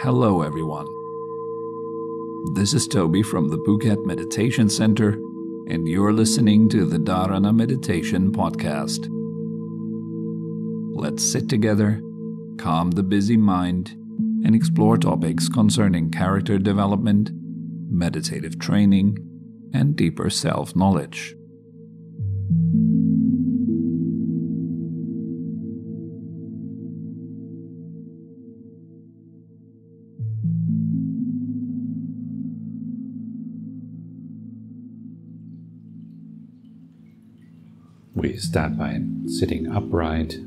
Hello everyone. This is Tobi from the Phuket Meditation Center, and you're listening to the Dharana Meditation Podcast. Let's sit together, calm the busy mind, and explore topics concerning character development, meditative training, and deeper self-knowledge. We start by sitting upright.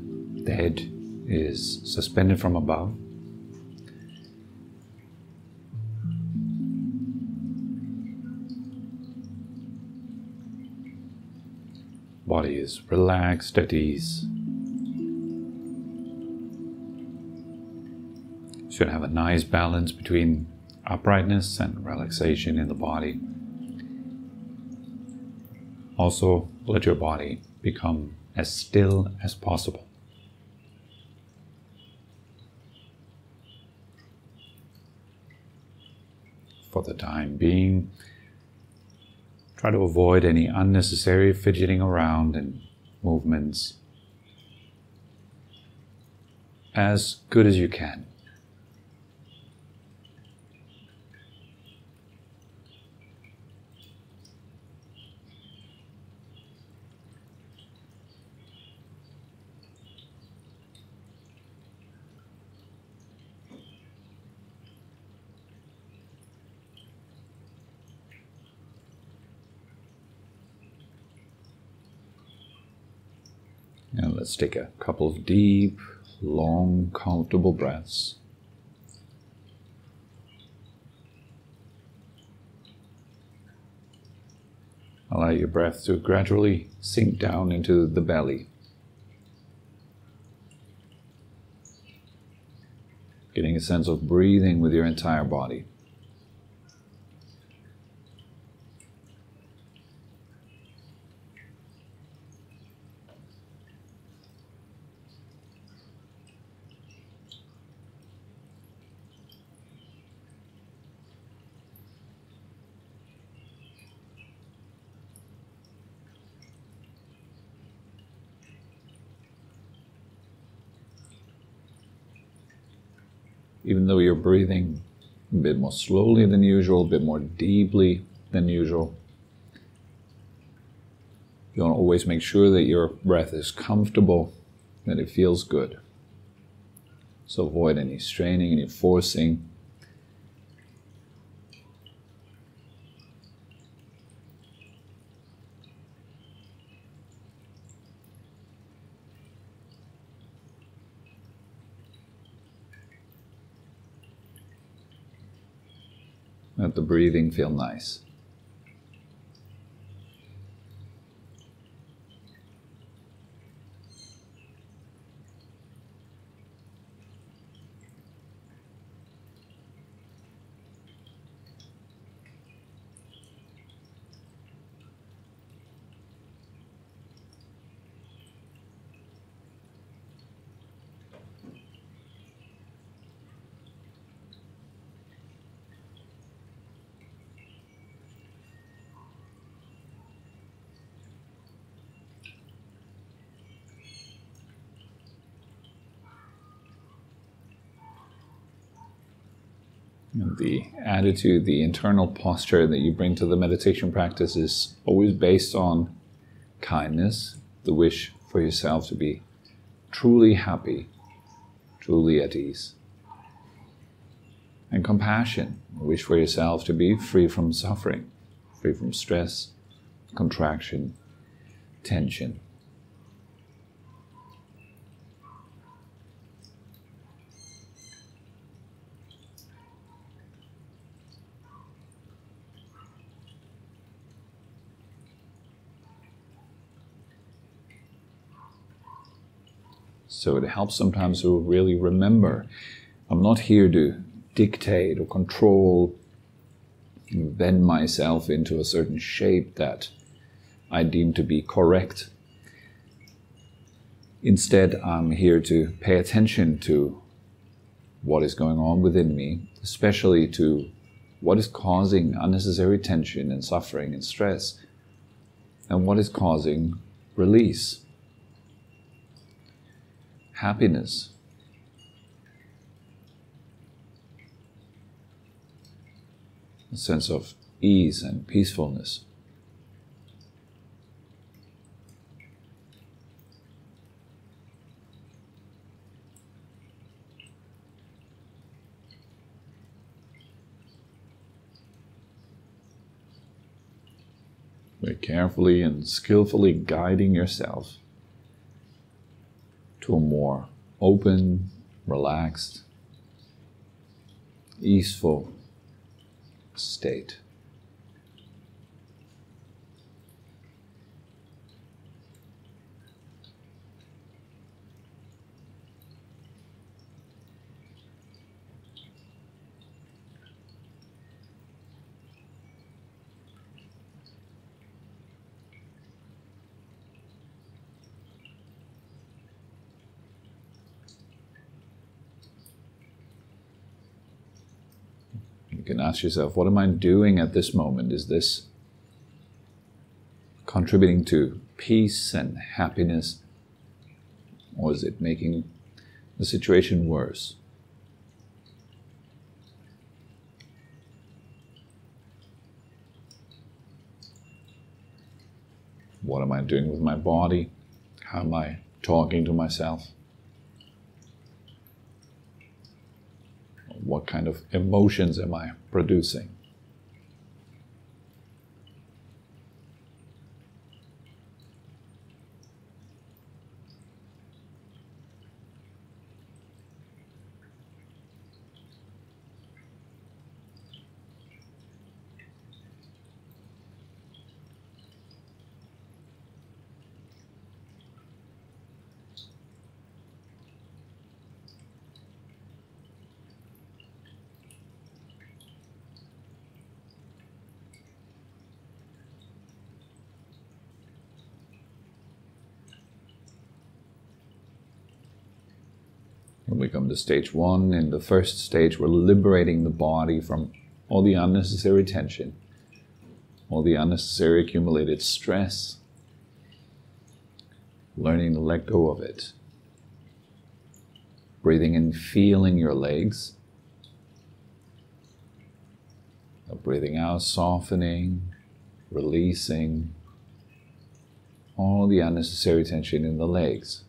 The head is suspended from above. Body is relaxed, at ease. Should have a nice balance between uprightness and relaxation in the body. Also, let your body become as still as possible. For the time being, try to avoid any unnecessary fidgeting around and movements as good as you can. Now let's take a couple of deep, long, comfortable breaths. Allow your breath to gradually sink down into the belly. Getting a sense of breathing with your entire body. Even though you're breathing a bit more slowly than usual, a bit more deeply than usual, you want to always make sure that your breath is comfortable, that it feels good. So avoid any straining, any forcing. Let the breathing feel nice. And the attitude, the internal posture that you bring to the meditation practice is always based on kindness, the wish for yourself to be truly happy, truly at ease. And compassion, the wish for yourself to be free from suffering, free from stress, contraction, tension. So it helps sometimes to really remember, I'm not here to dictate or control, bend myself into a certain shape that I deem to be correct. Instead, I'm here to pay attention to what is going on within me, especially to what is causing unnecessary tension and suffering and stress, and what is causing release, happiness, a sense of ease and peacefulness. Very carefully and skillfully guiding yourself to a more open, relaxed, easeful state. You can ask yourself, what am I doing at this moment? Is this contributing to peace and happiness, or is it making the situation worse? What am I doing with my body? How am I talking to myself? What kind of emotions am I producing? When we come to stage 1, in the first stage, we're liberating the body from all the unnecessary tension, all the unnecessary accumulated stress, learning to let go of it. Breathing in, feeling your legs. Breathing out, softening, releasing all the unnecessary tension in the legs.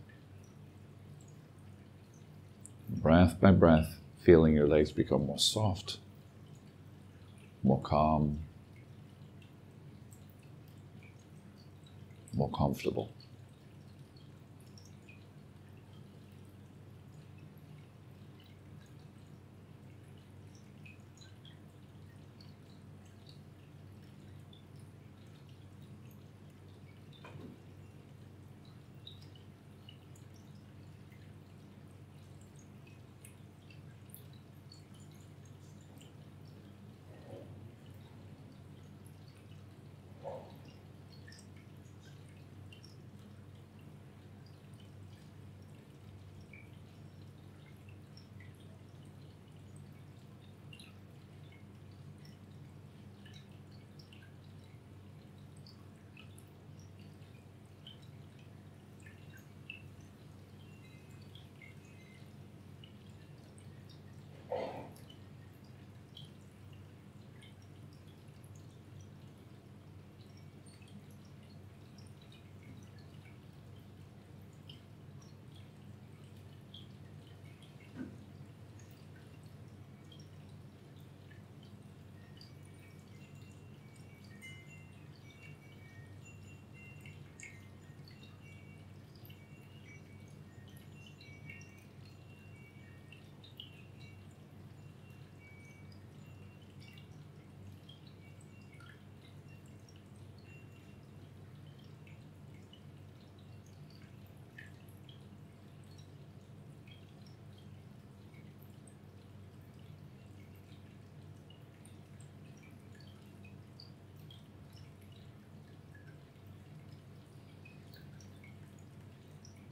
Breath by breath, feeling your legs become more soft, more calm, more comfortable.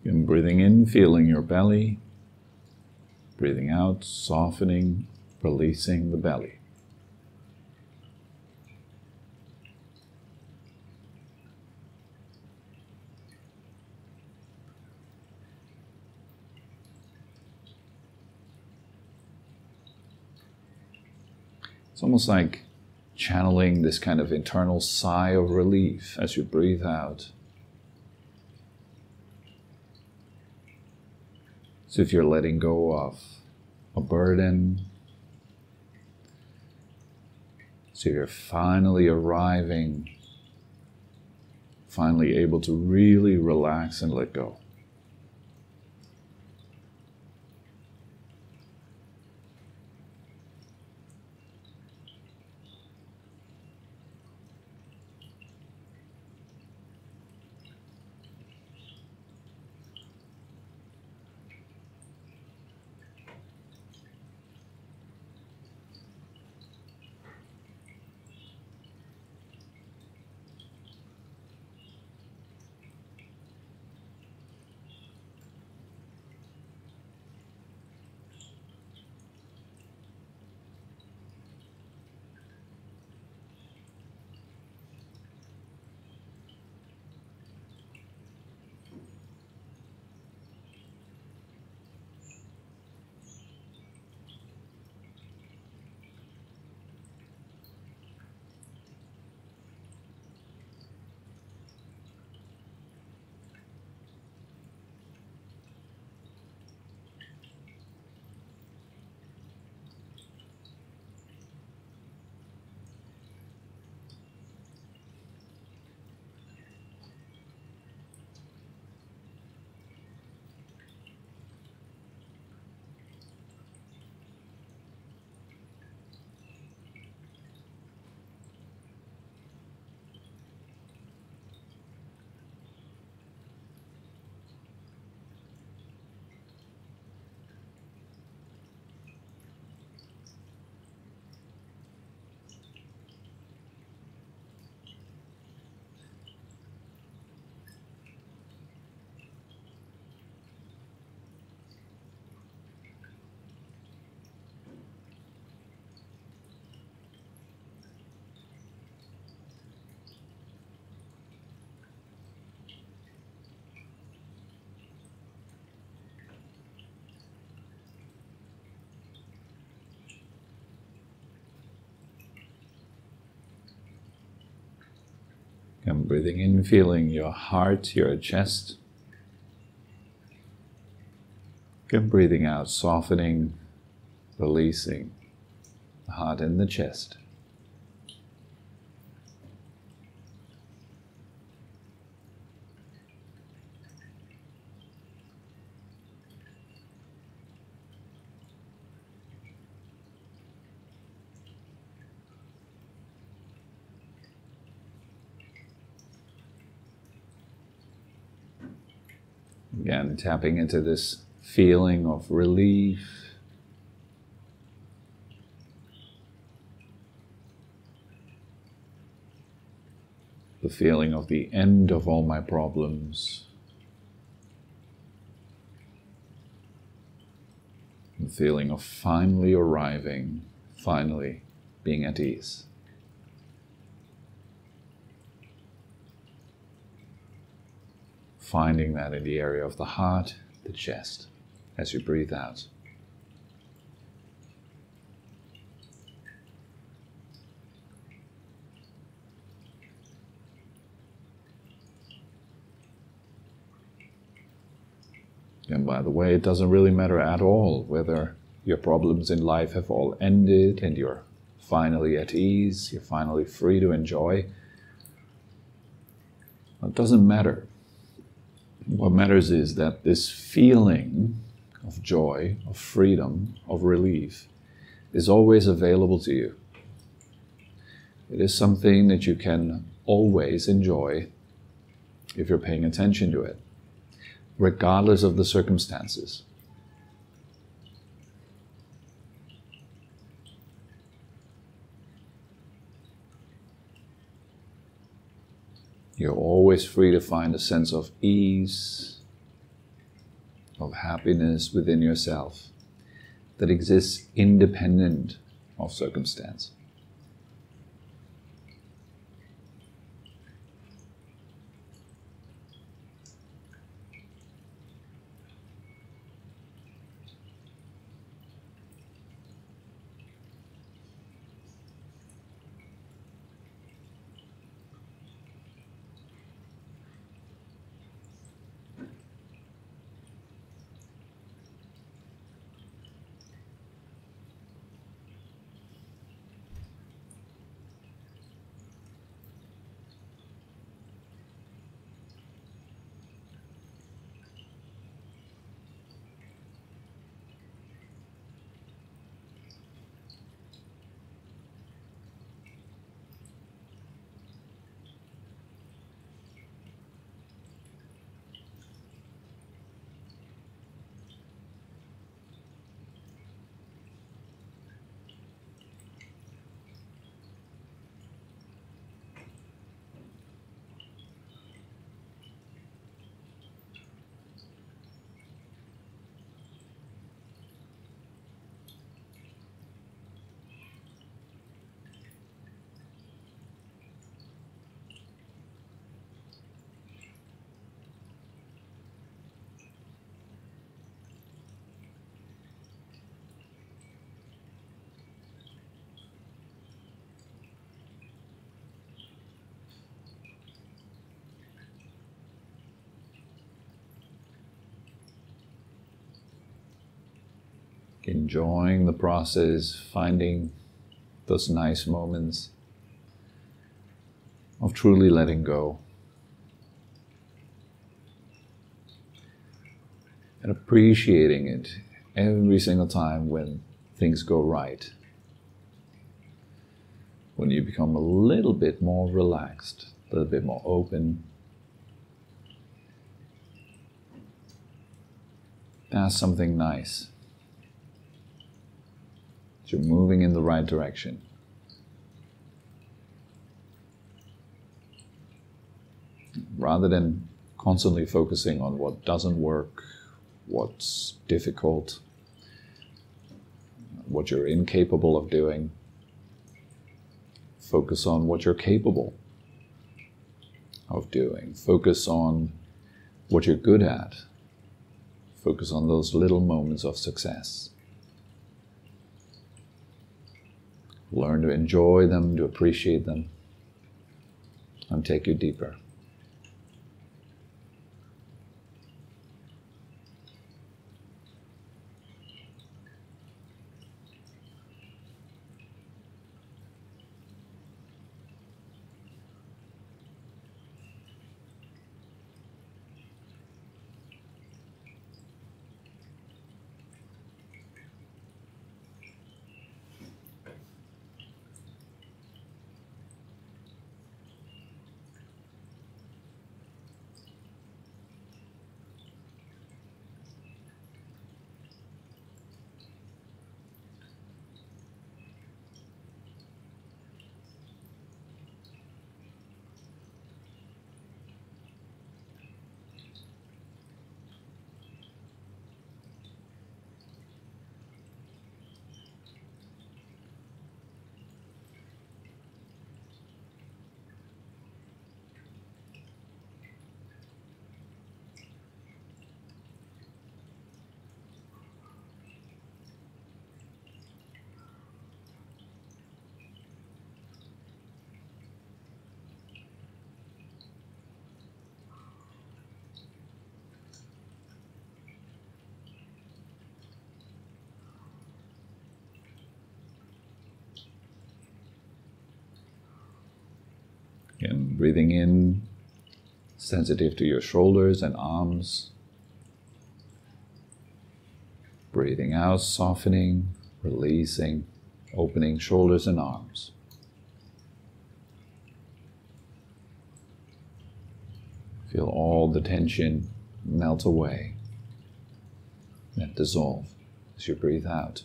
And breathing in, feeling your belly. Breathing out, softening, releasing the belly. It's almost like channeling this kind of internal sigh of relief as you breathe out. So if you're letting go of a burden, so you're finally arriving, finally able to really relax and let go. And breathing in, feeling your heart, your chest. And breathing out, softening, releasing the heart and the chest. Again, tapping into this feeling of relief, the feeling of the end of all my problems, the feeling of finally arriving, finally being at ease. Finding that in the area of the heart, the chest, as you breathe out. And by the way, it doesn't really matter at all whether your problems in life have all ended and you're finally at ease, you're finally free to enjoy. It doesn't matter. What matters is that this feeling of joy, of freedom, of relief is always available to you. It is something that you can always enjoy if you're paying attention to it, regardless of the circumstances. You're always free to find a sense of ease, of happiness within yourself. that exists independent of circumstance. Enjoying the process, finding those nice moments of truly letting go and appreciating it every single time when things go right, when you become a little bit more relaxed, a little bit more open. That's something nice. You're moving in the right direction. Rather than constantly focusing on what doesn't work, what's difficult, what you're incapable of doing, focus on what you're capable of doing. Focus on what you're good at. Focus on those little moments of success. Learn to enjoy them, to appreciate them, and take you deeper. Again, breathing in, sensitive to your shoulders and arms. Breathing out, softening, releasing, opening shoulders and arms. Feel all the tension melt away and dissolve as you breathe out.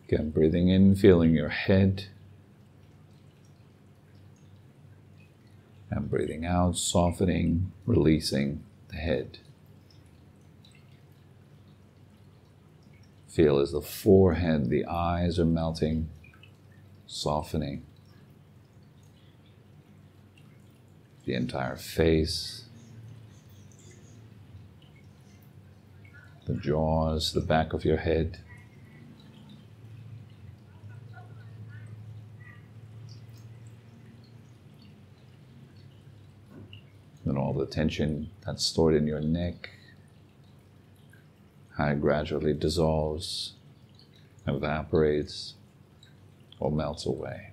Again, breathing in, feeling your head. And breathing out, softening, releasing the head. Feel as the forehead, the eyes are melting, softening. The entire face, the jaws, the back of your head. And all the tension that's stored in your neck, how it gradually dissolves, evaporates, or melts away.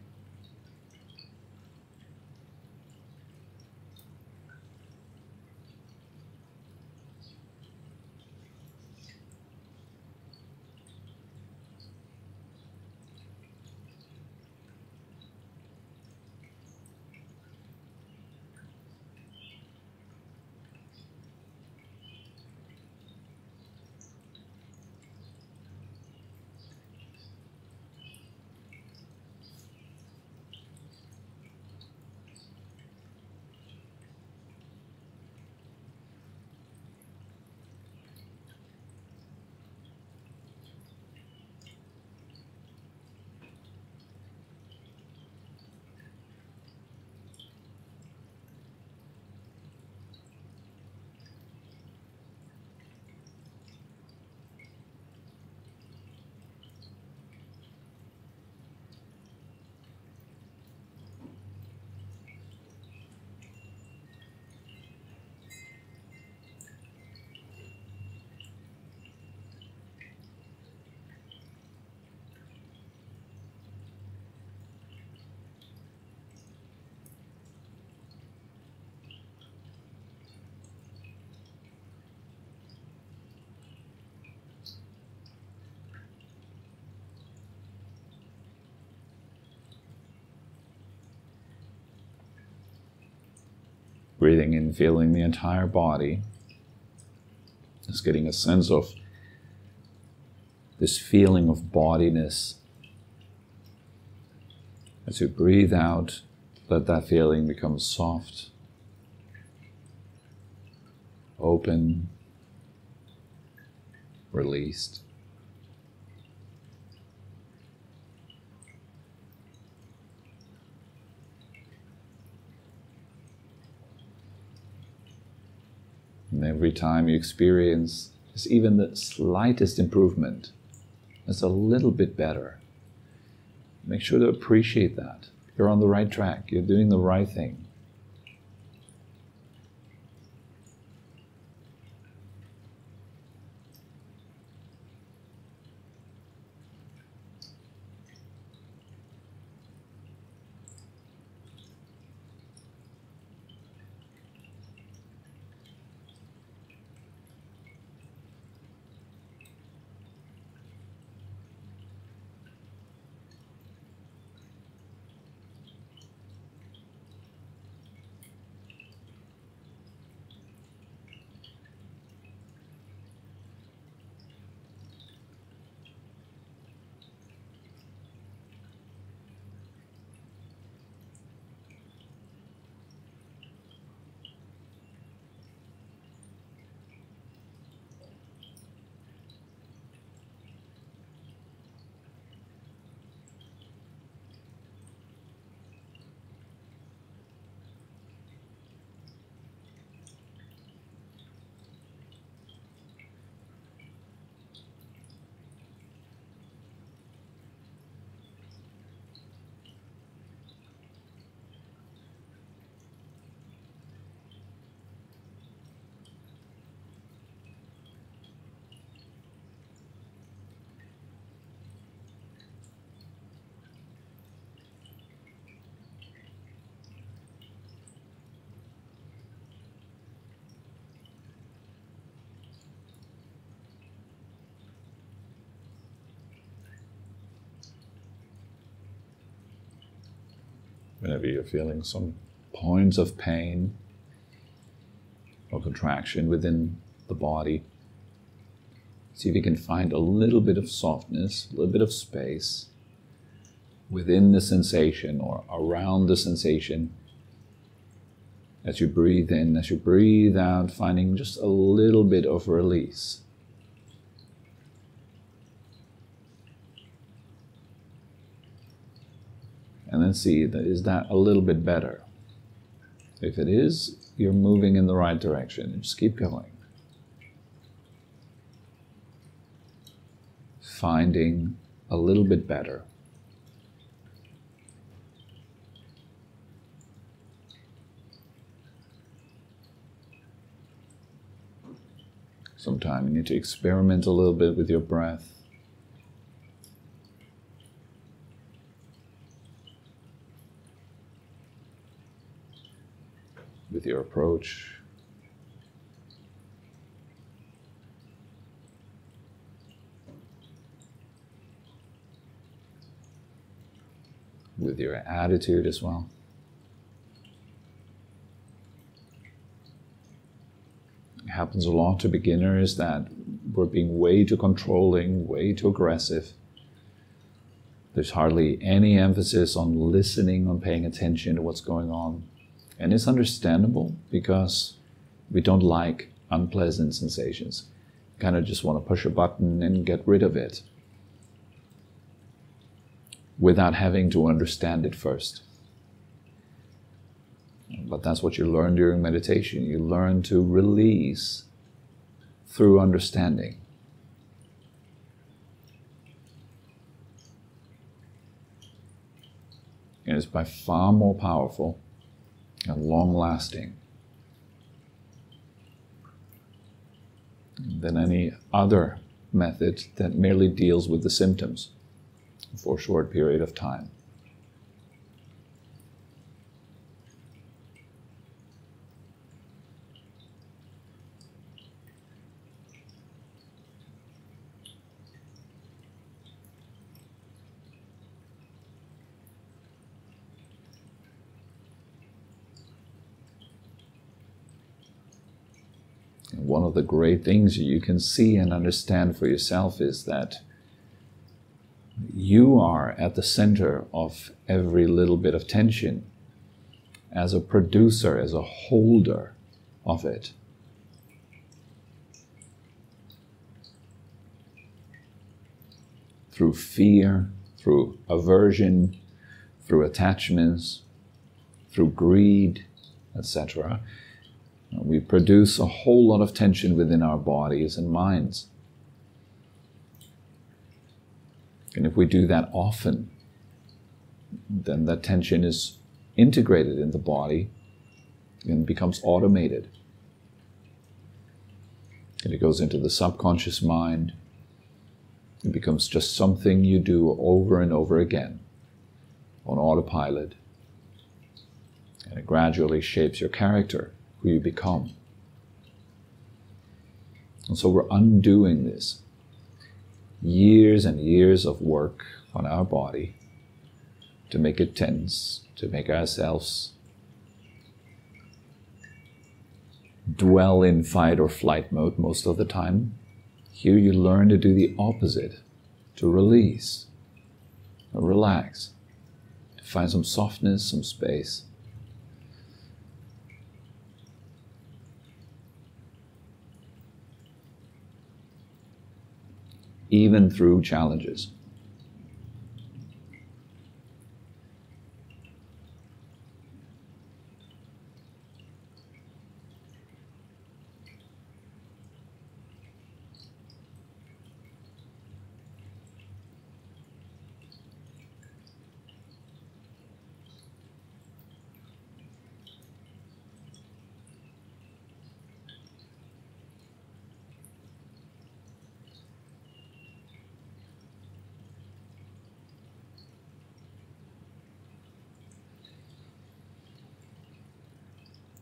Breathing in, feeling the entire body. Just getting a sense of this feeling of bodiness. As you breathe out, let that feeling become soft, open, released. And every time you experience just even the slightest improvement, it's a little bit better. Make sure to appreciate that. You're on the right track. You're doing the right thing. Whenever you're feeling some points of pain or contraction within the body, See if you can find a little bit of softness, a little bit of space within the sensation or around the sensation. As you breathe in, as you breathe out, finding just a little bit of release. And then see, is that a little bit better? If it is, you're moving in the right direction. And just keep going. Finding a little bit better. Sometimes you need to experiment a little bit with your breath. With your approach. With your attitude as well. It happens a lot to beginners that we're being way too controlling, way too aggressive. There's hardly any emphasis on listening, on paying attention to what's going on. And it's understandable because we don't like unpleasant sensations. We kind of just want to push a button and get rid of it without having to understand it first. But that's what you learn during meditation. You learn to release through understanding. And it's by far more powerful and long-lasting than any other method that merely deals with the symptoms for a short period of time. One of the great things you can see and understand for yourself is that you are at the center of every little bit of tension as a producer, as a holder of it. Through fear, through aversion, through attachments, through greed, etc. We produce a whole lot of tension within our bodies and minds. And if we do that often, then that tension is integrated in the body and becomes automated. And it goes into the subconscious mind. It becomes just something you do over and over again on autopilot. And it gradually shapes your character, who you become. And so we're undoing this. Years and years of work on our body to make it tense, to make ourselves dwell in fight or flight mode most of the time. Here you learn to do the opposite, to release, to relax, to find some softness, some space. Even through challenges.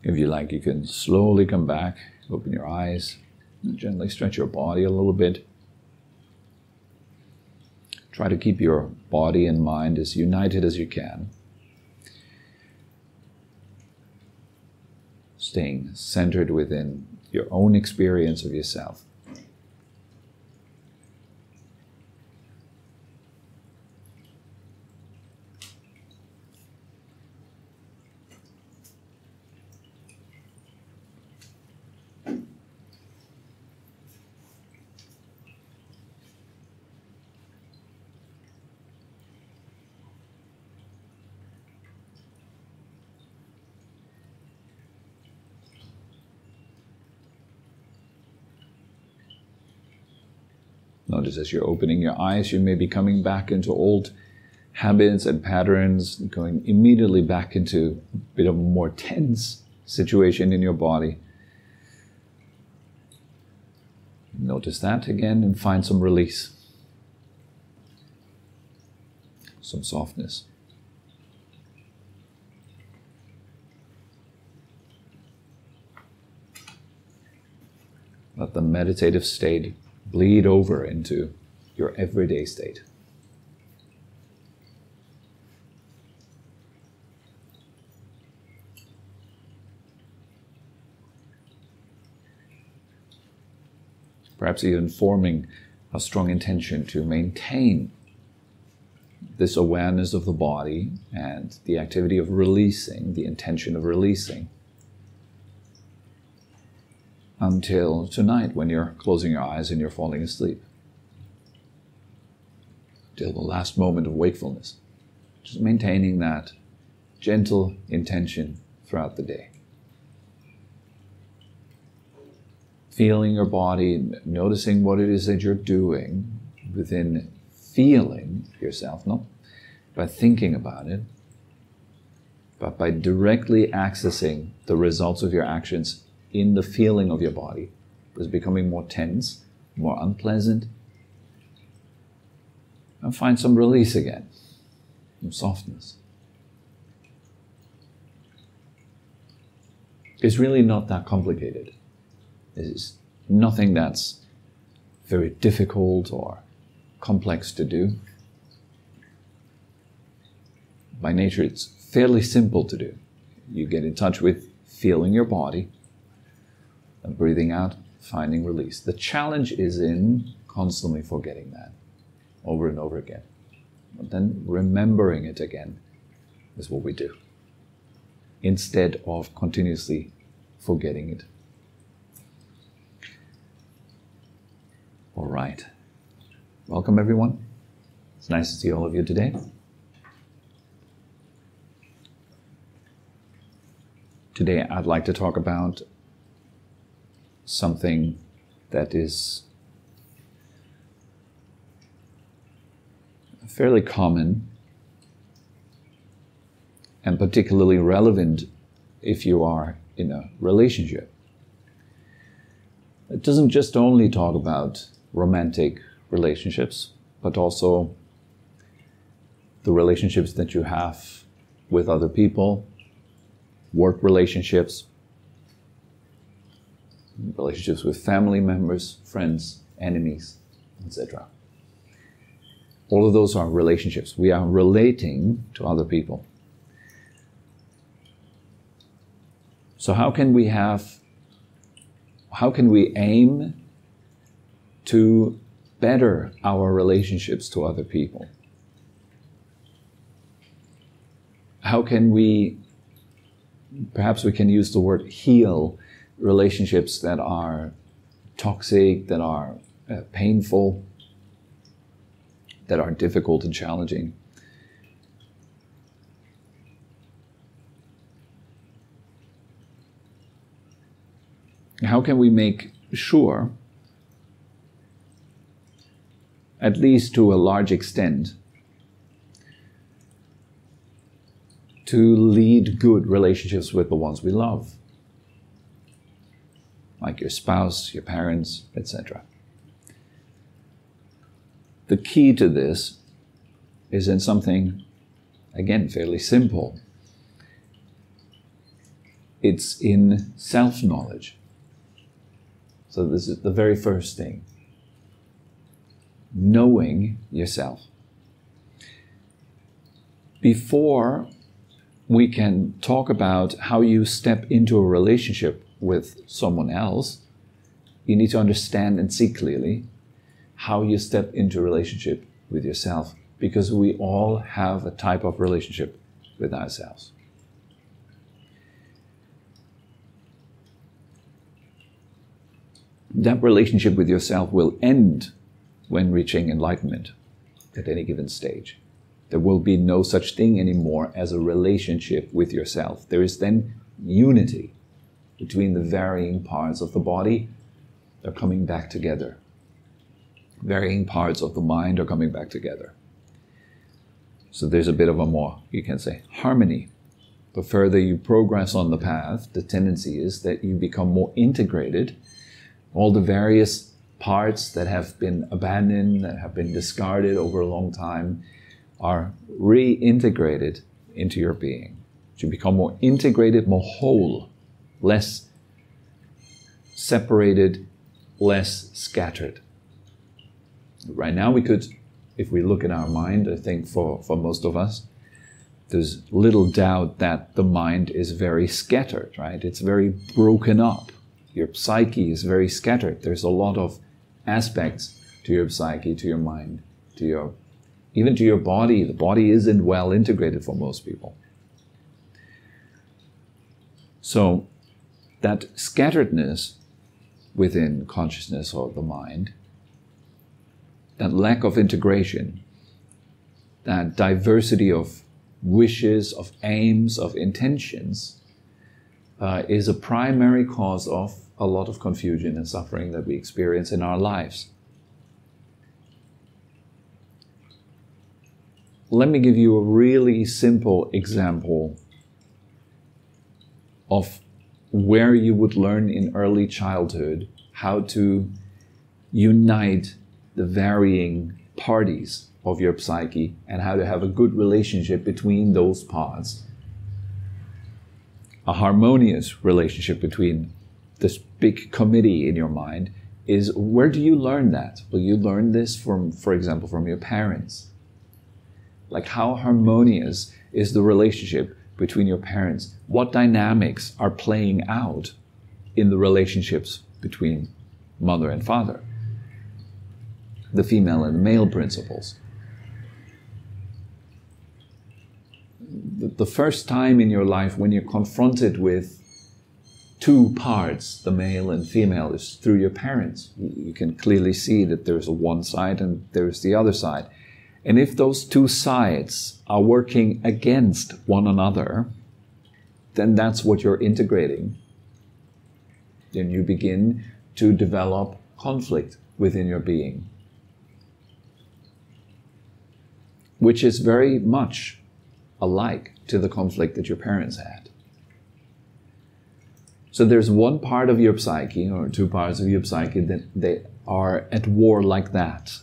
If you like, you can slowly come back, open your eyes, and gently stretch your body a little bit. Try to keep your body and mind as united as you can. Staying centered within your own experience of yourself. Notice as you're opening your eyes, you may be coming back into old habits and patterns, going immediately back into a bit of a more tense situation in your body. Notice that again and find some release, some softness. Let the meditative state bleed over into your everyday state. Perhaps even forming a strong intention to maintain this awareness of the body and the activity of releasing, the intention of releasing, until tonight when you're closing your eyes and you're falling asleep. Till the last moment of wakefulness. Just maintaining that gentle intention throughout the day. Feeling your body, noticing what it is that you're doing within feeling yourself, not by thinking about it, but by directly accessing the results of your actions in the feeling of your body. It's becoming more tense, more unpleasant. And find some release again, some softness. It's really not that complicated. It's nothing that's very difficult or complex to do. By nature, it's fairly simple to do. You get in touch with feeling your body and breathing out, finding release. The challenge is in constantly forgetting that over and over again. But then remembering it again is what we do, instead of continuously forgetting it. All right. Welcome, everyone. It's nice to see all of you today. Today, I'd like to talk about something that is fairly common and particularly relevant if you are in a relationship. It doesn't just only talk about romantic relationships, but also the relationships that you have with other people, work relationships, relationships with family members, friends, enemies, etc. All of those are relationships. We are relating to other people. So how can we aim to better our relationships to other people? How can we, perhaps we can use the word heal relationships that are toxic, that are painful, that are difficult and challenging. How can we make sure, at least to a large extent, to lead good relationships with the ones we love, like your spouse, your parents, etc. The key to this is in something, again, fairly simple. It's in self-knowledge. So this is the very first thing. Knowing yourself. Before we can talk about how you step into a relationship with someone else, you need to understand and see clearly how you step into a relationship with yourself, because we all have a type of relationship with ourselves. That relationship with yourself will end when reaching enlightenment at any given stage. There will be no such thing anymore as a relationship with yourself. There is then unity between the varying parts of the body. They're coming back together. varying parts of the mind are coming back together. So there's a bit of a more, you can say, harmony. The further you progress on the path, the tendency is that you become more integrated. All the various parts that have been abandoned, that have been discarded over a long time, are reintegrated into your being. You become more integrated, more whole, less separated, less scattered. Right now we could, if we look at our mind, I think for most of us, there's little doubt that the mind is very scattered, right? It's very broken up. Your psyche is very scattered. There's a lot of aspects to your psyche, to your mind, even to your body. The body isn't well integrated for most people. So that scatteredness within consciousness or the mind, that lack of integration, that diversity of wishes, of aims, of intentions, is a primary cause of a lot of confusion and suffering that we experience in our lives. Let me give you a really simple example of where you would learn in early childhood how to unite the varying parties of your psyche and how to have a good relationship between those parts. A harmonious relationship between this big committee in your mind is, where do you learn that? Well, you learn this from, for example, from your parents. Like, how harmonious is the relationship between your parents? What dynamics are playing out in the relationships between mother and father? The female and the male principles. The first time in your life when you're confronted with two parts, the male and female, is through your parents. You can clearly see that there's one side and there's the other side. And if those two sides are working against one another, then that's what you're integrating. Then you begin to develop conflict within your being, which is very much alike to the conflict that your parents had. So there's one part of your psyche, or two parts of your psyche, that they are at war like that.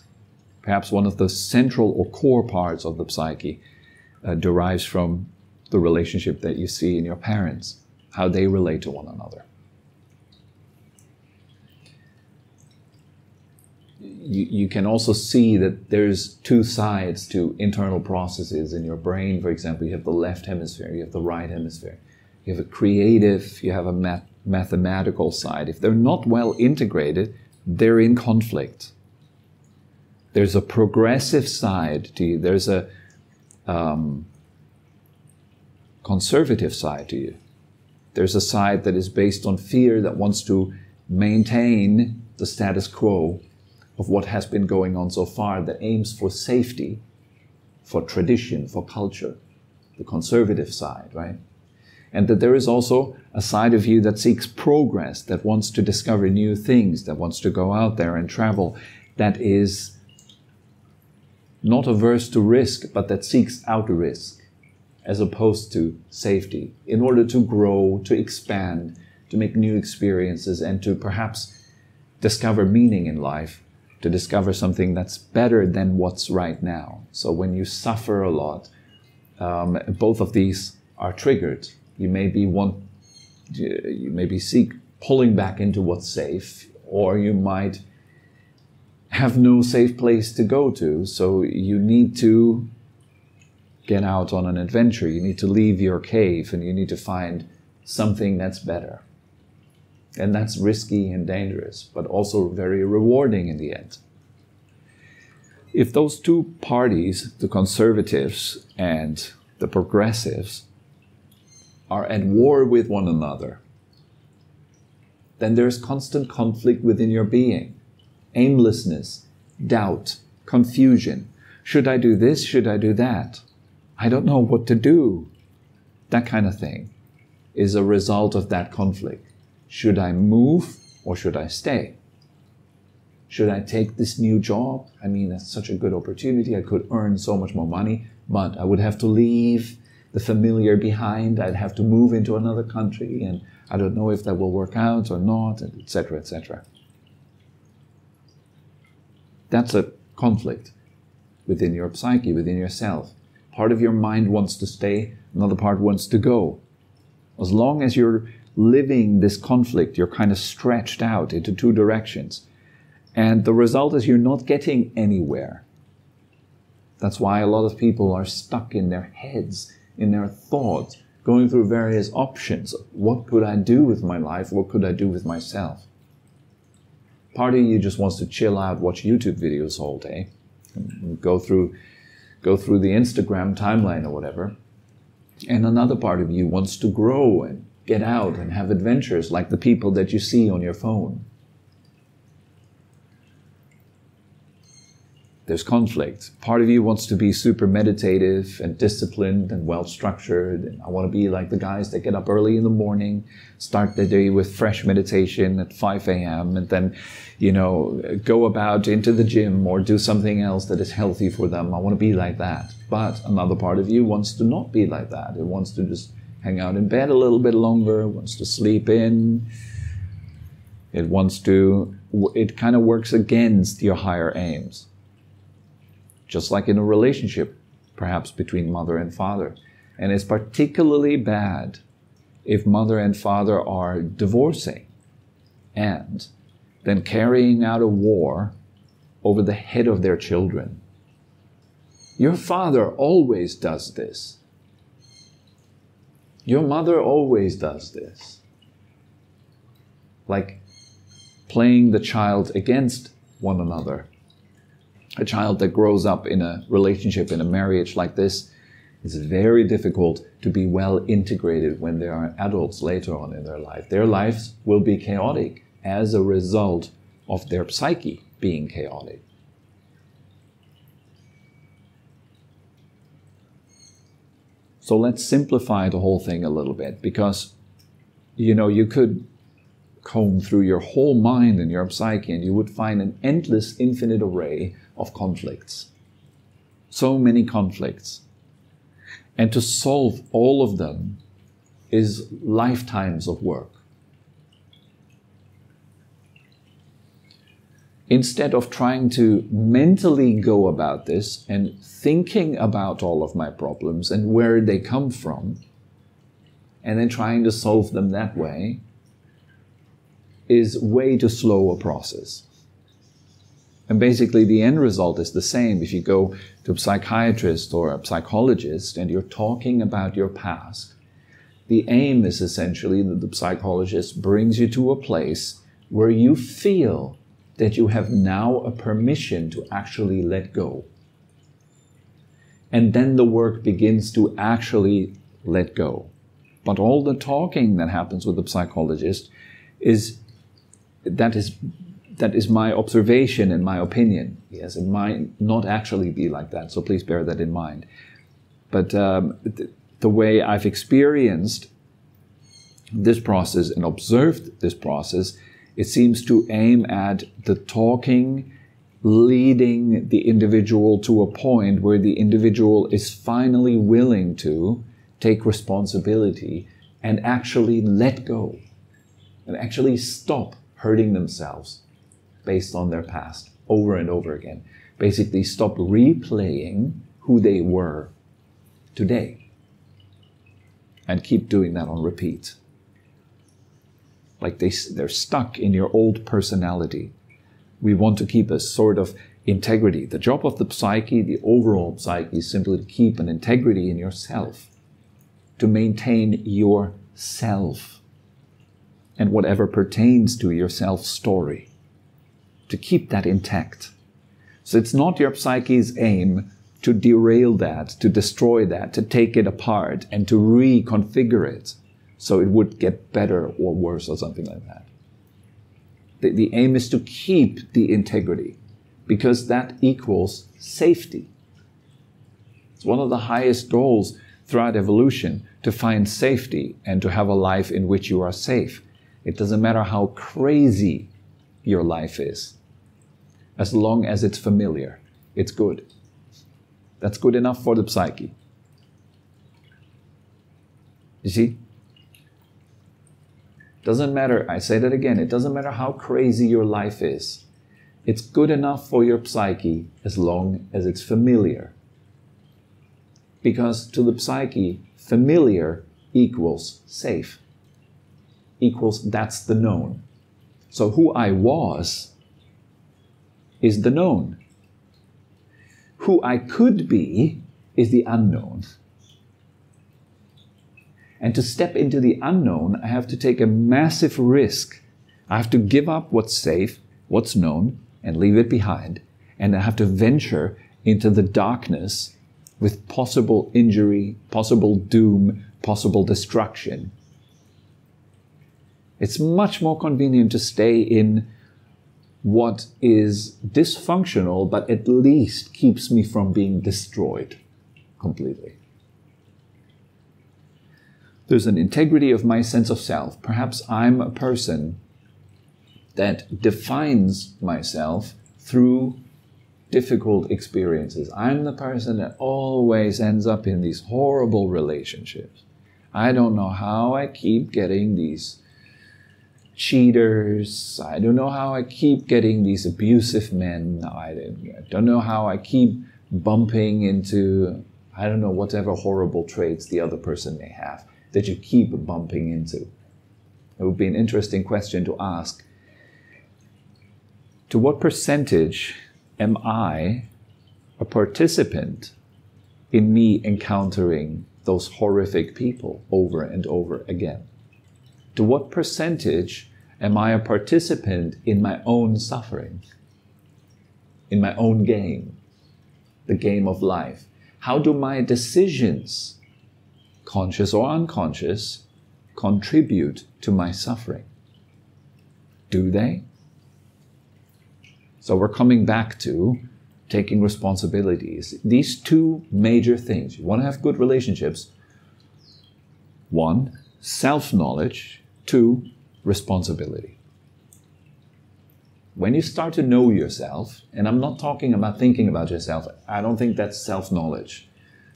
Perhaps one of the central or core parts of the psyche derives from the relationship that you see in your parents, how they relate to one another. You can also see that there's two sides to internal processes in your brain. For example, you have the left hemisphere, you have the right hemisphere. You have a creative, you have a mathematical side. If they're not well integrated, they're in conflict. There's a progressive side to you. There's a conservative side to you. There's a side that is based on fear, that wants to maintain the status quo of what has been going on so far, that aims for safety, for tradition, for culture. The conservative side, right? And that there is also a side of you that seeks progress, that wants to discover new things, that wants to go out there and travel, that is not averse to risk, but that seeks out risk, as opposed to safety, in order to grow, to expand, to make new experiences, and to perhaps discover meaning in life, to discover something that's better than what's right now. So when you suffer a lot, both of these are triggered. You maybe seek pulling back into what's safe, or you might have no safe place to go to, so you need to get out on an adventure. You need to leave your cave, and you need to find something that's better. And that's risky and dangerous, but also very rewarding in the end. If those two parties, the conservatives and the progressives, are at war with one another, then there's constant conflict within your being. Aimlessness, doubt, confusion. Should I do this? Should I do that? I don't know what to do. That kind of thing is a result of that conflict. Should I move or should I stay? Should I take this new job? I mean, that's such a good opportunity. I could earn so much more money, but I would have to leave the familiar behind. I'd have to move into another country, and I don't know if that will work out or not, etc., etc. That's a conflict within your psyche, within yourself. Part of your mind wants to stay, another part wants to go. As long as you're living this conflict, you're kind of stretched out into two directions. And the result is you're not getting anywhere. That's why a lot of people are stuck in their heads, in their thoughts, going through various options. What could I do with my life? What could I do with myself? Part of you just wants to chill out, watch YouTube videos all day, and go through the Instagram timeline or whatever. And another part of you wants to grow and get out and have adventures like the people that you see on your phone. There's conflict. Part of you wants to be super meditative and disciplined and well-structured. And I want to be like the guys that get up early in the morning, start the day with fresh meditation at 5 a.m. and then, go about into the gym or do something else that is healthy for them. I want to be like that. But another part of you wants to not be like that. It wants to just hang out in bed a little bit longer, wants to sleep in. It kind of works against your higher aims. Just like in a relationship, perhaps between mother and father. And it's particularly bad if mother and father are divorcing and then carrying out a war over the head of their children. Your father always does this. Your mother always does this. Like playing the child against one another. A child that grows up in a relationship, in a marriage like this, is very difficult to be well integrated when they are adults later on in their life. Their lives will be chaotic as a result of their psyche being chaotic. So let's simplify the whole thing a little bit, because, you could comb through your whole mind and your psyche and you would find an endless, infinite array of conflicts. So many conflicts. And to solve all of them is lifetimes of work. Instead of trying to mentally go about this and thinking about all of my problems and where they come from, and then trying to solve them that way, is way too slow a process. And basically the end result is the same. If you go to a psychiatrist or a psychologist and you're talking about your past, the aim is essentially that the psychologist brings you to a place where you feel that you have now a permission to actually let go. And then the work begins to actually let go. But all the talking that happens with the psychologist that is my observation and my opinion. Yes, it might not actually be like that, so please bear that in mind. But the way I've experienced this process and observed this process, it seems to aim at the talking, leading the individual to a point where the individual is finally willing to take responsibility and actually let go and actually stop hurting themselves based on their past over and over again. Basically stop replaying who they were today and keep doing that on repeat. Like they're stuck in your old personality. We want to keep a sort of integrity. The job of the psyche, the overall psyche, is simply to keep an integrity in yourself, to maintain yourself and whatever pertains to your self-story, to keep that intact. So it's not your psyche's aim to derail that, to destroy that, to take it apart and to reconfigure it so it would get better or worse or something like that. The aim is to keep the integrity because that equals safety. It's one of the highest goals throughout evolution, to find safety and to have a life in which you are safe. It doesn't matter how crazy your life is. as long as it's familiar. It's good. That's good enough for the psyche. You see? Doesn't matter, I say that again, it doesn't matter how crazy your life is. It's good enough for your psyche as long as it's familiar. Because to the psyche, familiar equals safe. Equals that's the known. So who I was is the known. Who I could be is the unknown. And to step into the unknown, I have to take a massive risk. I have to give up what's safe, what's known, and leave it behind. And I have to venture into the darkness with possible injury, possible doom, possible destruction. It's much more convenient to stay in what is dysfunctional, but at least keeps me from being destroyed completely. There's an integrity of my sense of self. Perhaps I'm a person that defines myself through difficult experiences. I'm the person that always ends up in these horrible relationships. I don't know how I keep getting these cheaters. I don't know how I keep getting these abusive men. I don't know how I keep bumping into, I don't know, whatever horrible traits the other person may have that you keep bumping into. It would be an interesting question to ask. To what percentage am I a participant in me encountering those horrific people over and over again? To what percentage am I a participant in my own suffering, in my own game, the game of life? How do my decisions, conscious or unconscious, contribute to my suffering? Do they? So we're coming back to taking responsibilities. These two major things. You want to have good relationships. 1, self-knowledge. 2, responsibility. When you start to know yourself, and I'm not talking about thinking about yourself, I don't think that's self-knowledge.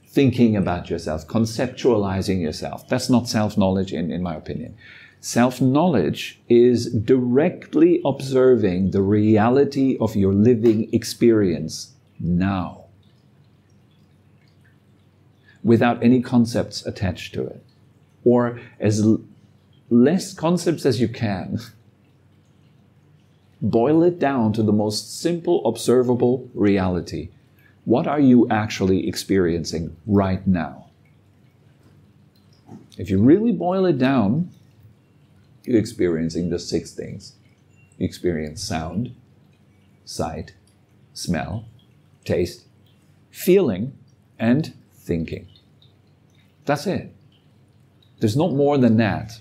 Thinking about yourself, conceptualizing yourself, that's not self-knowledge in my opinion. Self-knowledge is directly observing the reality of your living experience now, without any concepts attached to it, or as less concepts as you can. Boil it down to the most simple, observable reality. What are you actually experiencing right now? If you really boil it down, you're experiencing the 6 things. You experience sound, sight, smell, taste, feeling, and thinking. That's it. There's not more than that.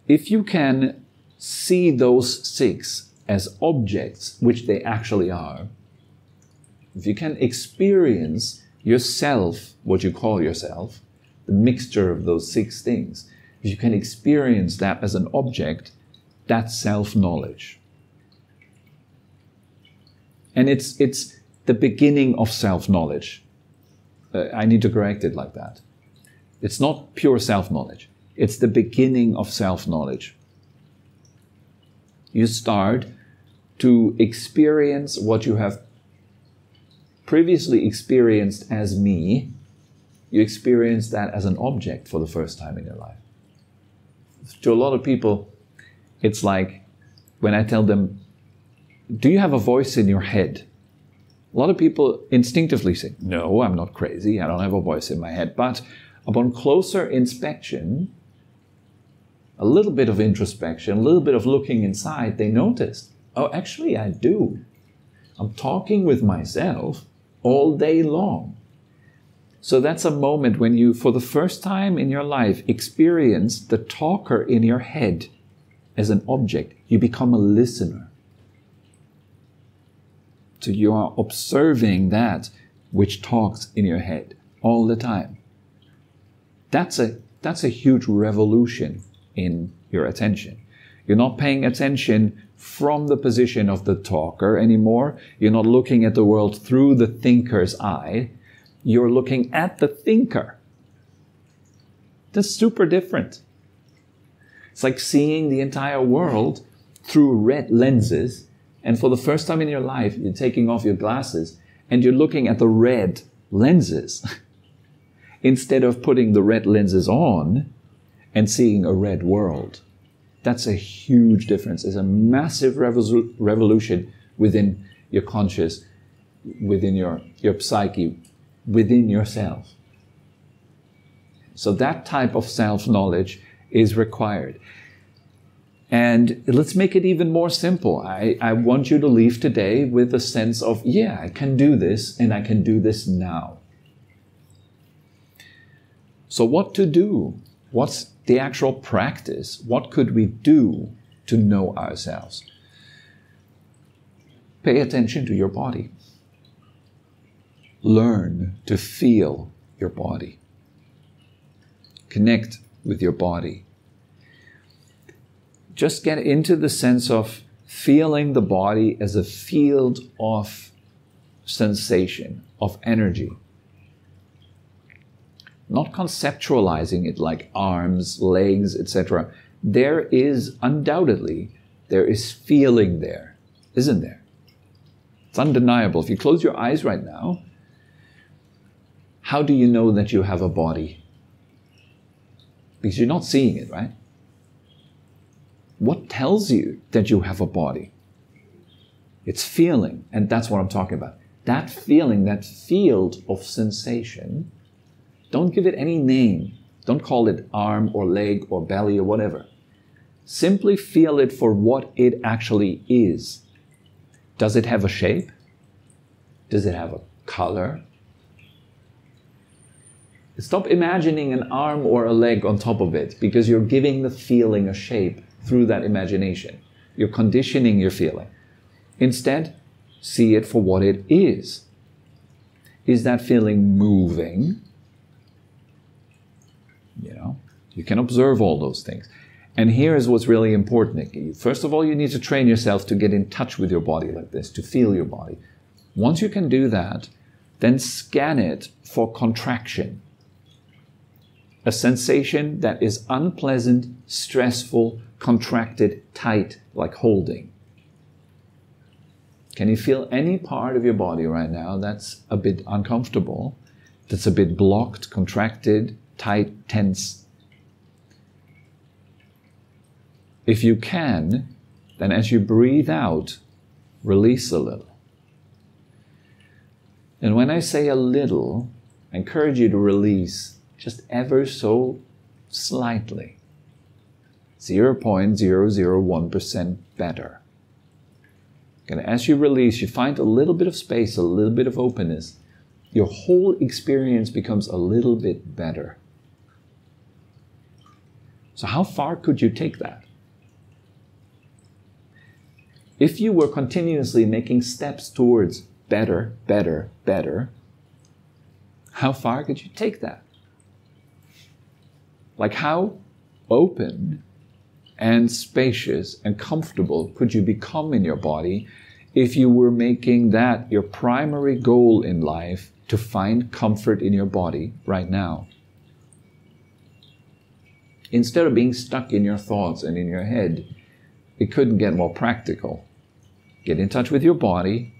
If you can see those 6 as objects, which they actually are, if you can experience yourself, what you call yourself, the mixture of those 6 things, if you can experience that as an object, that's self-knowledge. And it's the beginning of self-knowledge. I need to correct it like that. It's not pure self-knowledge. It's the beginning of self-knowledge. You start to experience what you have previously experienced as me. You experience that as an object for the first time in your life. To a lot of people, it's like when I tell them, do you have a voice in your head? A lot of people instinctively say, no, I'm not crazy. I don't have a voice in my head. But upon closer inspection, a little bit of introspection, a little bit of looking inside, they notice, oh, actually I do. I'm talking with myself all day long. So that's a moment when you, for the first time in your life, experience the talker in your head as an object. You become a listener. So you are observing that which talks in your head all the time. That's a huge revolution in your attention. You're not paying attention from the position of the talker anymore. You're not looking at the world through the thinker's eye. You're looking at the thinker. That's super different. It's like seeing the entire world through red lenses, and for the first time in your life, you're taking off your glasses and you're looking at the red lenses instead of putting the red lenses on and seeing a red world. That's a huge difference. It's a massive revolution within your conscious, within your psyche, within yourself. So that type of self-knowledge is required. And let's make it even more simple. I want you to leave today with a sense of, yeah, I can do this, and I can do this now. So what to do? What's the actual practice? What could we do to know ourselves? Pay attention to your body. Learn to feel your body. Connect with your body. Just get into the sense of feeling the body as a field of sensation, of energy. Not conceptualizing it like arms, legs, etc. There is undoubtedly, there is feeling there, isn't there? It's undeniable. If you close your eyes right now, how do you know that you have a body? Because you're not seeing it, right? What tells you that you have a body? It's feeling, and that's what I'm talking about. That feeling, that field of sensation, don't give it any name. Don't call it arm or leg or belly or whatever. Simply feel it for what it actually is. Does it have a shape? Does it have a color? Stop imagining an arm or a leg on top of it, because you're giving the feeling a shape through that imagination. You're conditioning your feeling. Instead, see it for what it is. Is that feeling moving? You know, you can observe all those things. And here is what's really important. First of all, you need to train yourself to get in touch with your body like this, to feel your body. Once you can do that, then scan it for contraction. A sensation that is unpleasant, stressful, contracted, tight, like holding. Can you feel any part of your body right now that's a bit uncomfortable, that's a bit blocked, contracted, tight, tense? If you can, then as you breathe out, release a little. And when I say a little, I encourage you to release just ever so slightly. 0.001% better. And as you release, you find a little bit of space, a little bit of openness. Your whole experience becomes a little bit better. So how far could you take that? If you were continuously making steps towards better, better, better, how far could you take that? Like how open and spacious and comfortable could you become in your body if you were making that your primary goal in life, to find comfort in your body right now? Instead of being stuck in your thoughts and in your head, it couldn't get more practical. Get in touch with your body,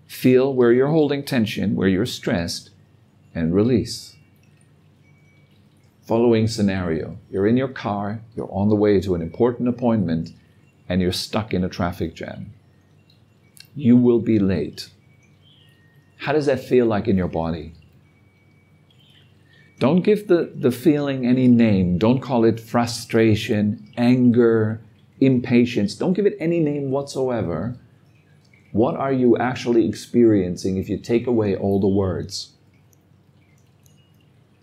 feel where you're holding tension, where you're stressed, and release. Following scenario, you're in your car, you're on the way to an important appointment, and you're stuck in a traffic jam. You will be late. How does that feel like in your body? Don't give the feeling any name. Don't call it frustration, anger, impatience. Don't give it any name whatsoever. What are you actually experiencing if you take away all the words?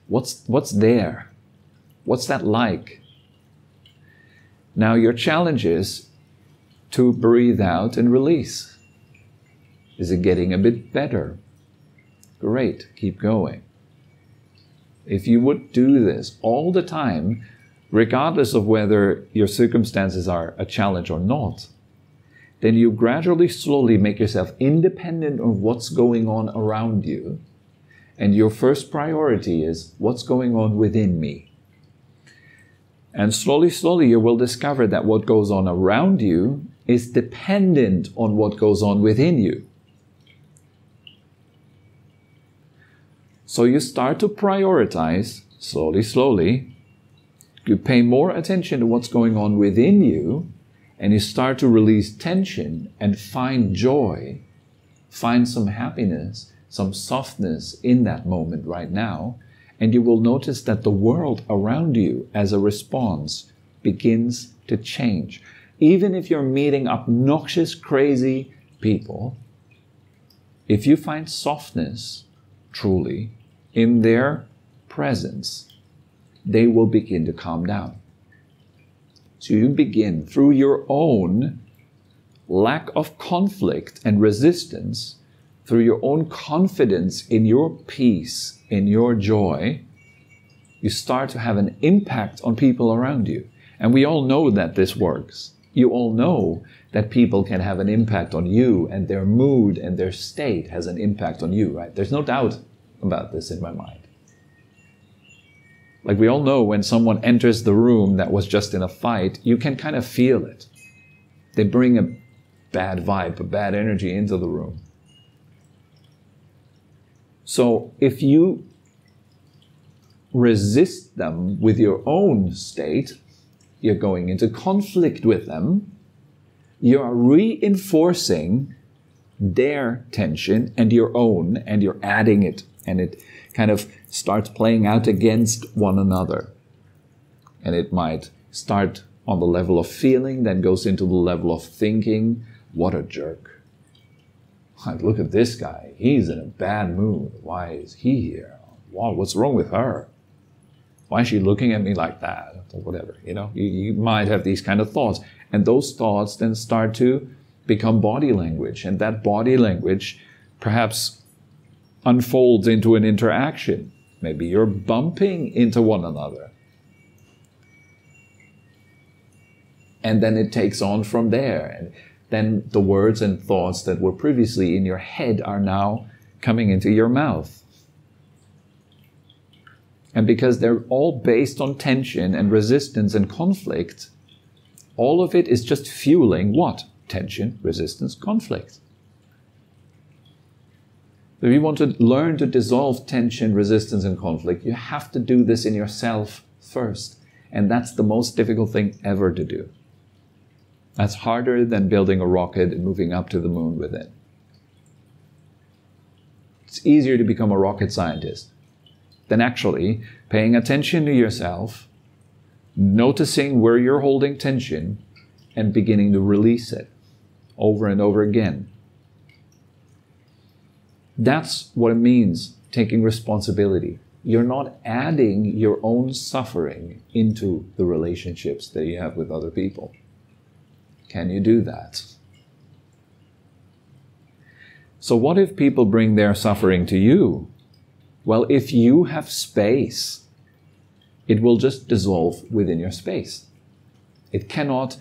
What's there? What's that like? Now your challenge is to breathe out and release. Is it getting a bit better? Great, keep going. If you would do this all the time, regardless of whether your circumstances are a challenge or not, then you gradually, slowly make yourself independent of what's going on around you. And your first priority is what's going on within me. And slowly, slowly, you will discover that what goes on around you is dependent on what goes on within you. So you start to prioritize, slowly, slowly. You pay more attention to what's going on within you, and you start to release tension and find joy, find some happiness, some softness in that moment right now, and you will notice that the world around you, as a response, begins to change. Even if you're meeting obnoxious, crazy people, if you find softness, truly, in their presence, they will begin to calm down. So you begin, through your own lack of conflict and resistance, through your own confidence in your peace, in your joy, you start to have an impact on people around you. And we all know that this works. You all know that people can have an impact on you, and their mood and their state has an impact on you, right? There's no doubt about this in my mind. Like we all know when someone enters the room that was just in a fight, you can kind of feel it. They bring a bad vibe, a bad energy into the room. So if you resist them with your own state, you're going into conflict with them, you are reinforcing their tension and your own, and you're adding it, and it kind of starts playing out against one another. And it might start on the level of feeling, then goes into the level of thinking. What a jerk. Like, look at this guy. He's in a bad mood. Why is he here? Wow, what's wrong with her? Why is she looking at me like that? Or whatever, you know. You might have these kind of thoughts. And those thoughts then start to become body language. And that body language perhaps unfolds into an interaction. Maybe you're bumping into one another. And then it takes on from there. And then the words and thoughts that were previously in your head are now coming into your mouth. And because they're all based on tension and resistance and conflict, all of it is just fueling what? Tension, resistance, conflict. If you want to learn to dissolve tension, resistance, and conflict, you have to do this in yourself first. And that's the most difficult thing ever to do. That's harder than building a rocket and moving up to the moon with it. It's easier to become a rocket scientist than actually paying attention to yourself, noticing where you're holding tension, and beginning to release it over and over again. That's what it means, taking responsibility. You're not adding your own suffering into the relationships that you have with other people. Can you do that? So what if people bring their suffering to you? Well, if you have space, it will just dissolve within your space. It cannot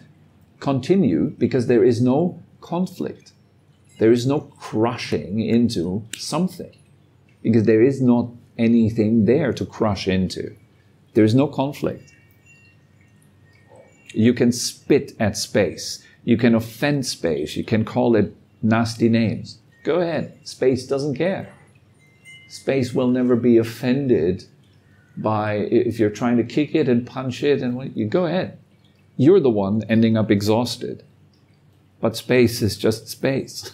continue because there is no conflict. There is no crushing into something because there is not anything there to crush into. There is no conflict. You can spit at space. You can offend space. You can call it nasty names. Go ahead. Space doesn't care. Space will never be offended by if you're trying to kick it and punch it and you go ahead. You're the one ending up exhausted. But space is just space.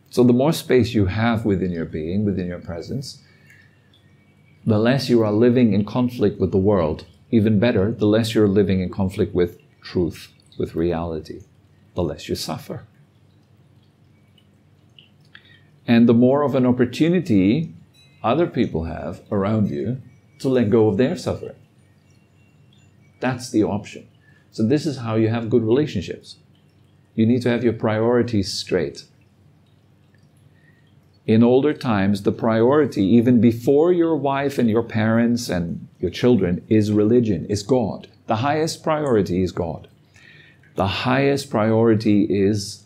So the more space you have within your being, within your presence, the less you are living in conflict with the world. Even better, the less you're living in conflict with truth, with reality, the less you suffer. And the more of an opportunity other people have around you to let go of their suffering. That's the option. So this is how you have good relationships. You need to have your priorities straight. In older times, the priority, even before your wife and your parents and your children, is religion, is God. The highest priority is God. The highest priority is,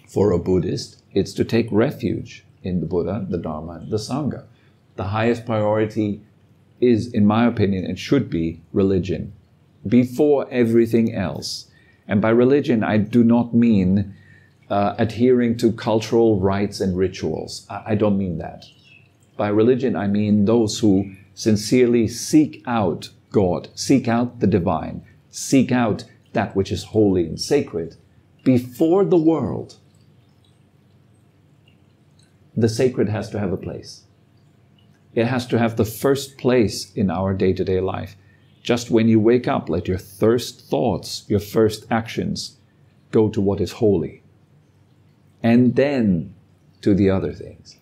for a Buddhist, it's to take refuge in the Buddha, the Dharma, and the Sangha. The highest priority is, in my opinion, and should be religion, before everything else. And by religion, I do not mean adhering to cultural rites and rituals. I don't mean that. By religion, I mean those who sincerely seek out God, seek out the divine, seek out that which is holy and sacred. Before the world, the sacred has to have a place. It has to have the first place in our day-to-day life. Just when you wake up, let your first thoughts, your first actions go to what is holy. And then to the other things.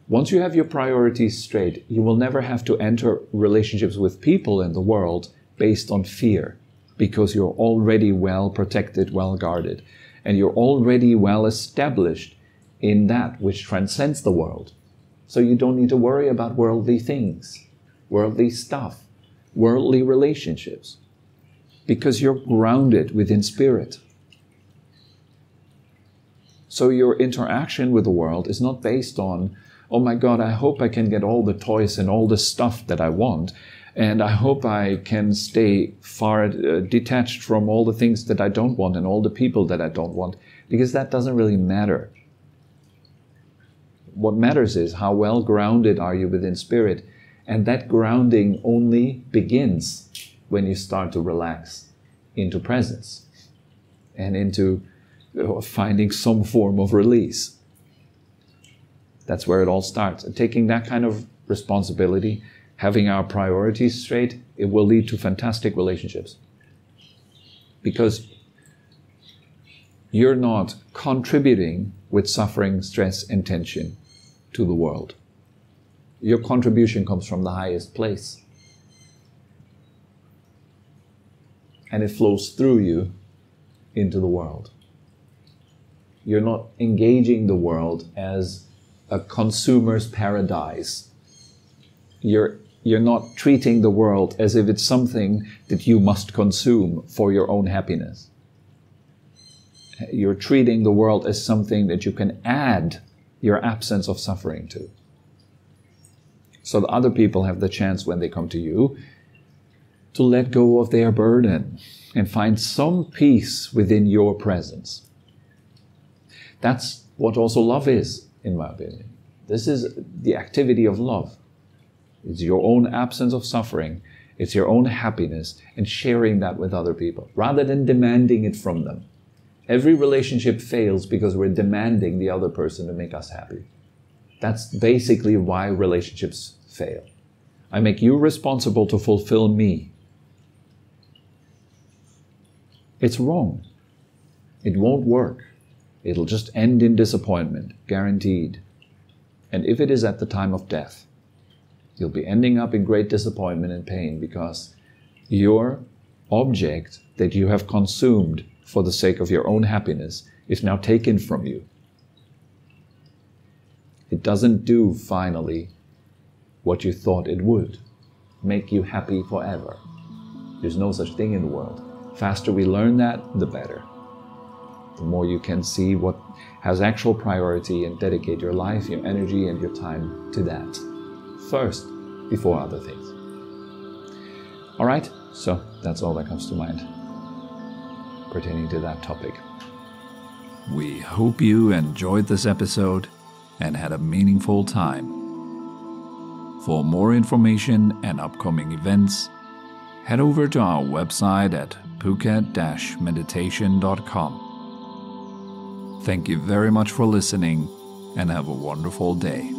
Once you have your priorities straight, you will never have to enter relationships with people in the world based on fear, because you're already well protected, well guarded, and you're already well established in that which transcends the world. So you don't need to worry about worldly things, worldly stuff, worldly relationships, because you're grounded within spirit. So your interaction with the world is not based on, oh my God, I hope I can get all the toys and all the stuff that I want, and I hope I can stay far detached from all the things that I don't want and all the people that I don't want, because that doesn't really matter. What matters is how well grounded are you within spirit, and that grounding only begins when you start to relax into presence and into finding some form of release. That's where it all starts. And taking that kind of responsibility, having our priorities straight, it will lead to fantastic relationships. Because you're not contributing with suffering, stress, and tension to the world. Your contribution comes from the highest place. And it flows through you into the world. You're not engaging the world as a consumer's paradise. You're not treating the world as if it's something that you must consume for your own happiness. You're treating the world as something that you can add your absence of suffering to. So that other people have the chance when they come to you to let go of their burden and find some peace within your presence. That's what also love is, in my opinion. This is the activity of love. It's your own absence of suffering. It's your own happiness and sharing that with other people, rather than demanding it from them. Every relationship fails because we're demanding the other person to make us happy. That's basically why relationships fail. I make you responsible to fulfill me. It's wrong. It won't work. It'll just end in disappointment, guaranteed. And if it is at the time of death, you'll be ending up in great disappointment and pain, because your object that you have consumed for the sake of your own happiness is now taken from you. It doesn't do, finally, what you thought it would. Make you happy forever. There's no such thing in the world. The faster we learn that, the better. The more you can see what has actual priority and dedicate your life, your energy, and your time to that first, before other things. All right, so that's all that comes to mind pertaining to that topic. We hope you enjoyed this episode and had a meaningful time. For more information and upcoming events, head over to our website at phuket-meditation.com. Thank you very much for listening, and have a wonderful day.